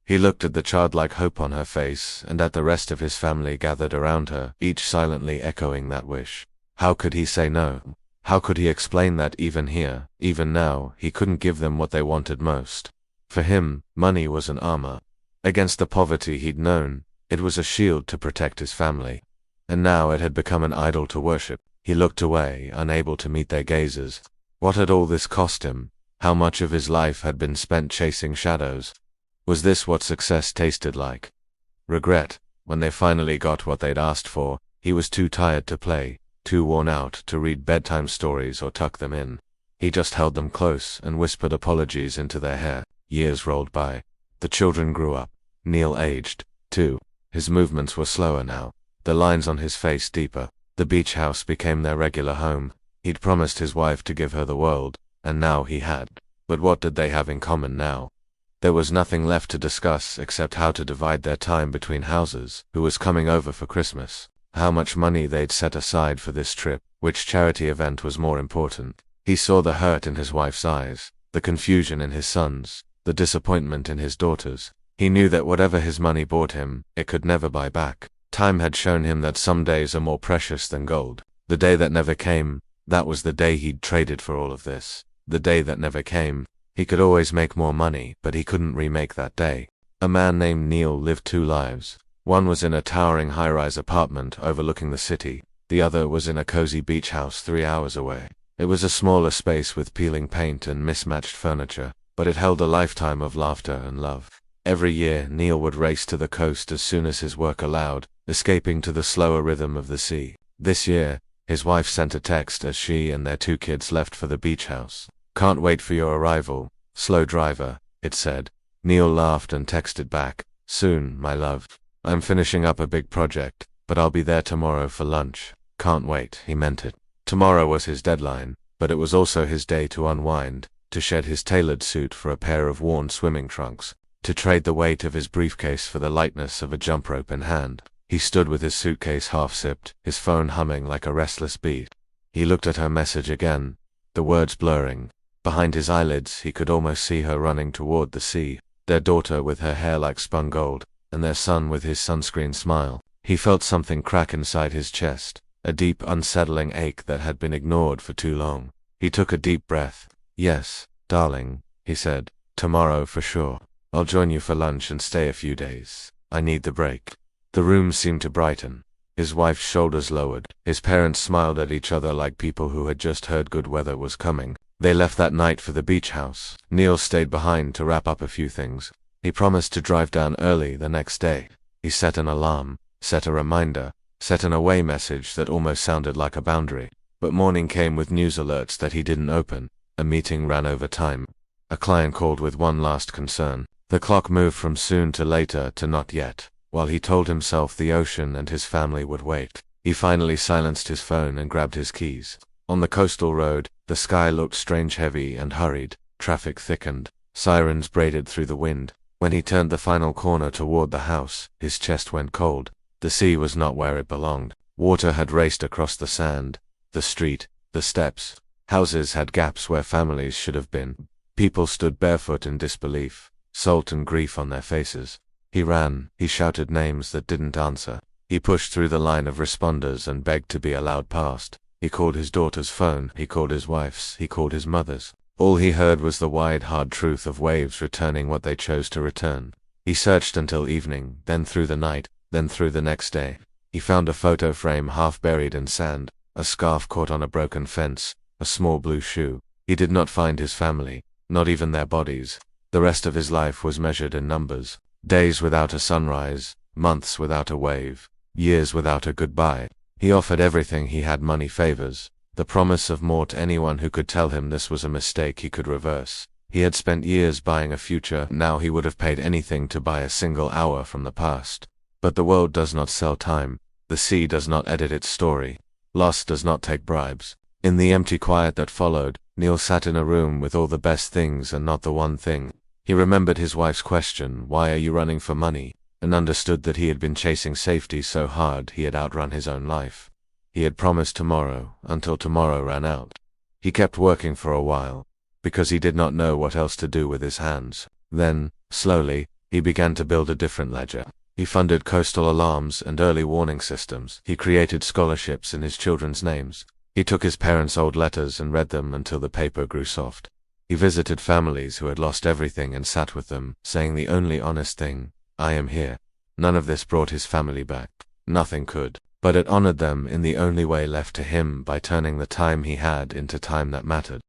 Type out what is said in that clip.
He looked at the childlike hope on her face, and at the rest of his family gathered around her, each silently echoing that wish. How could he say no? How could he explain that even here, even now, he couldn't give them what they wanted most? For him, money was an armor. Against the poverty he'd known, it was a shield to protect his family. And now it had become an idol to worship. He looked away, unable to meet their gazes. What had all this cost him? How much of his life had been spent chasing shadows? Was this what success tasted like? Regret. When they finally got what they'd asked for, he was too tired to play, too worn out to read bedtime stories or tuck them in. He just held them close and whispered apologies into their hair. Years rolled by. The children grew up. Neil aged, too. His movements were slower now, the lines on his face deeper. The beach house became their regular home. He'd promised his wife to give her the world, and now he had. But what did they have in common now? There was nothing left to discuss except how to divide their time between houses, who was coming over for Christmas, how much money they'd set aside for this trip, which charity event was more important. He saw the hurt in his wife's eyes, the confusion in his son's, the disappointment in his daughter's. He knew that whatever his money bought him, it could never buy back. Time had shown him that some days are more precious than gold. The day that never came, that was the day he'd traded for all of this. The day that never came. He could always make more money, but he couldn't remake that day. A man named Neil lived two lives. One was in a towering high-rise apartment overlooking the city. The other was in a cozy beach house 3 hours away. It was a smaller space with peeling paint and mismatched furniture, but it held a lifetime of laughter and love. Every year, Neil would race to the coast as soon as his work allowed, escaping to the slower rhythm of the sea. This year, his wife sent a text as she and their 2 kids left for the beach house. "Can't wait for your arrival, slow driver," it said. Neil laughed and texted back, "Soon, my love. I'm finishing up a big project, but I'll be there tomorrow for lunch. Can't wait." He meant it. Tomorrow was his deadline, but it was also his day to unwind, to shed his tailored suit for a pair of worn swimming trunks, to trade the weight of his briefcase for the lightness of a jump rope in hand. He stood with his suitcase half-sipped, his phone humming like a restless bee. He looked at her message again, the words blurring. Behind his eyelids, he could almost see her running toward the sea, their daughter with her hair like spun gold, and their son with his sunscreen smile. He felt something crack inside his chest, a deep, unsettling ache that had been ignored for too long. He took a deep breath. "Yes, darling," he said. "Tomorrow for sure. I'll join you for lunch and stay a few days. I need the break." The room seemed to brighten. His wife's shoulders lowered. His parents smiled at each other like people who had just heard good weather was coming. They left that night for the beach house. Neil stayed behind to wrap up a few things. He promised to drive down early the next day. He set an alarm, set a reminder, set an away message that almost sounded like a boundary. But morning came with news alerts that he didn't open. A meeting ran over time. A client called with one last concern. The clock moved from soon to later to not yet. While he told himself the ocean and his family would wait, he finally silenced his phone and grabbed his keys. On the coastal road, the sky looked strange heavy and hurried. Traffic thickened. Sirens braided through the wind. When he turned the final corner toward the house, his chest went cold. The sea was not where it belonged. Water had raced across the sand, the street, the steps. Houses had gaps where families should have been. People stood barefoot in disbelief, salt and grief on their faces. He ran, he shouted names that didn't answer. He pushed through the line of responders and begged to be allowed past. He called his daughter's phone, he called his wife's, he called his mother's. All he heard was the wide, hard truth of waves returning what they chose to return. He searched until evening, then through the night, then through the next day. He found a photo frame half buried in sand, a scarf caught on a broken fence, a small blue shoe. He did not find his family, not even their bodies. The rest of his life was measured in numbers. Days without a sunrise, months without a wave, years without a goodbye. He offered everything he had, money, favors, the promise of more to anyone who could tell him this was a mistake he could reverse. He had spent years buying a future, now he would have paid anything to buy a single hour from the past. But the world does not sell time, the sea does not edit its story, loss does not take bribes. In the empty quiet that followed, Neil sat in a room with all the best things and not the one thing. He remembered his wife's question, "Why are you running for money?" and understood that he had been chasing safety so hard he had outrun his own life. He had promised tomorrow, until tomorrow ran out. He kept working for a while, because he did not know what else to do with his hands. Then, slowly, He began to build a different ledger. He funded coastal alarms and early warning systems. He created scholarships in his children's names. He took his parents' old letters and read them until the paper grew soft. He visited families who had lost everything and sat with them, saying the only honest thing, "I am here." None of this brought his family back. Nothing could. But it honored them in the only way left to him by turning the time he had into time that mattered.